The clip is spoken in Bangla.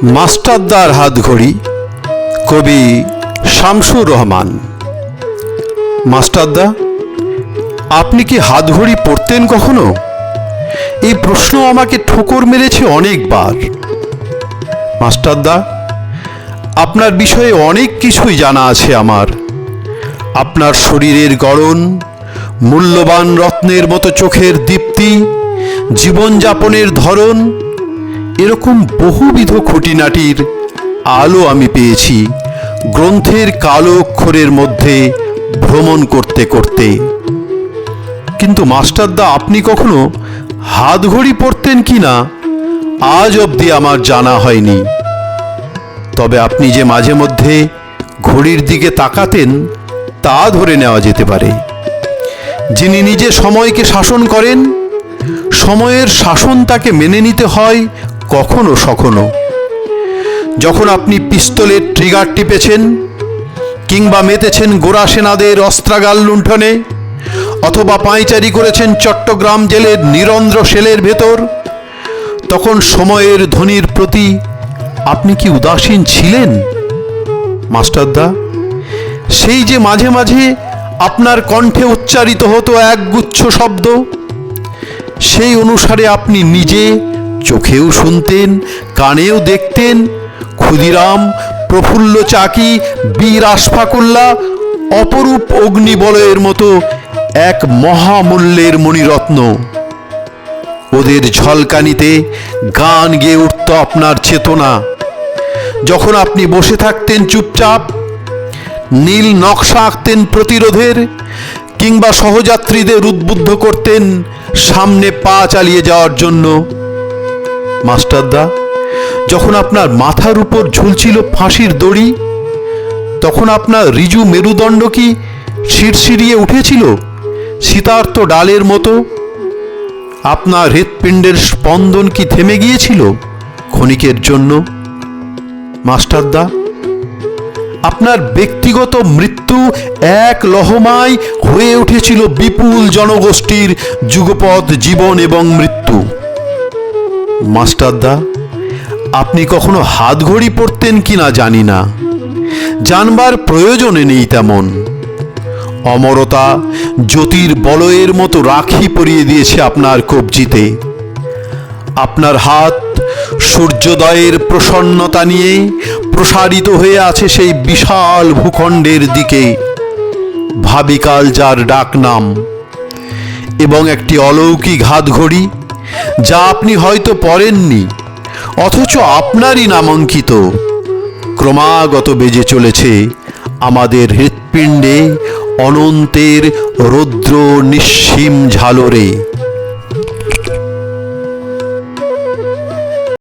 মাস্টারদার হাতঘড়ি, কবি শামসুর রহমান। মাস্টারদা, আপনি কি হাতঘড়ি পরতেন কখনো? এই প্রশ্ন আমাকে ঠোকর মেরেছে অনেকবার। মাস্টারদা, আপনার বিষয়ে অনেক কিছুই জানা আছে আমার। আপনার শরীরের গড়ন, মূল্যবান রত্নের মতো চোখের দীপ্তি, জীবনযাপনের ধরন, এরকম বহুবিধ খুঁটিনাটির আলো আমি পেয়েছি গ্রন্থের কালো অক্ষরের মধ্যে ভ্রমণ করতে করতে। কিন্তু মাস্টারদা, আপনি কখনো হাতঘড়ি পরতেন কি না আজ অবধি আমার জানা হয়নি। তবে আপনি যে মাঝে মধ্যে ঘড়ির দিকে তাকাতেন তা ধরে নেওয়া যেতে পারে। যিনি নিজে সময়কে শাসন করেন, সময়ের শাসন তাকে মেনে নিতে হয় কখনো সখনো। যখন আপনি পিস্তলের ট্রিগার টিপেছেন কিংবা মেতেছেন গোরা সেনাদের অস্ত্রাগার লুণ্ঠনে, অথবা পায়চারি করেছেন চট্টগ্রাম জেলের নিরন্ধ্র সেলের ভেতর, তখন সময়ের ধ্বনির প্রতি আপনি কি উদাসীন ছিলেন? মাস্টারদা, সেই যে মাঝে মাঝে আপনার কণ্ঠে উচ্চারিত হতো একগুচ্ছ শব্দ, সেই অনুসারে আপনি নিজে চোখেও শুনতেন, কানেও দেখতেন ক্ষুদিরাম, প্রফুল্ল চাকি, বীর আশফাকুল্লাহ, অপরূপ অগ্নিবলয়ের মতো এক মহামূল্যের মণিরত্ন। ওদের ঝলকানিতে গান গেয়ে উঠত আপনার চেতনা। যখন আপনি বসে থাকতেন চুপচাপ, নীল নকশা আঁকতেন প্রতিরোধের, কিংবা সহযাত্রীদের উদ্বুদ্ধ করতেন সামনে পা চালিয়ে যাওয়ার জন্য। মাস্টারদা, যখন আপনার মাথার উপর ঝুলছিল ফাঁসির দড়ি, তখন আপনার ঋজু মেরুদণ্ড কি শিরশিরিয়ে উঠেছিল শীতার্ত ডালের মতো? আপনার হৃৎপিণ্ডের স্পন্দন কি থেমে গিয়েছিল ক্ষণিকের জন্য? মাস্টারদা, আপনার ব্যক্তিগত মৃত্যু এক লহমায় হয়ে উঠেছিল বিপুল জনগোষ্ঠীর যুগপৎ জীবন এবং মৃত্যু। মাস্টারদা, আপনি কখনো হাতঘড়ি পরতেন কিনা জানি না, জানবার প্রয়োজনে নেই তেমন। অমরতা জ্যোতির বলয়ের মতো রাখি পরিয়ে দিয়েছে আপনার কবজিতে। আপনার হাত সূর্যোদয়ের প্রসন্নতা নিয়ে প্রসারিত হয়ে আছে সেই বিশাল ভূখণ্ডের দিকে, ভাবিকাল যার ডাক নাম, এবং একটি অলৌকিক হাতঘড়ি যা আপনি হয়তো পরেননি, অথচ আপনারই নামাঙ্কিত, ক্রমাগত বেজে চলেছে আমাদের হৃৎপিণ্ডে অনন্তের রৌদ্র নিঃসীম ঝালরে।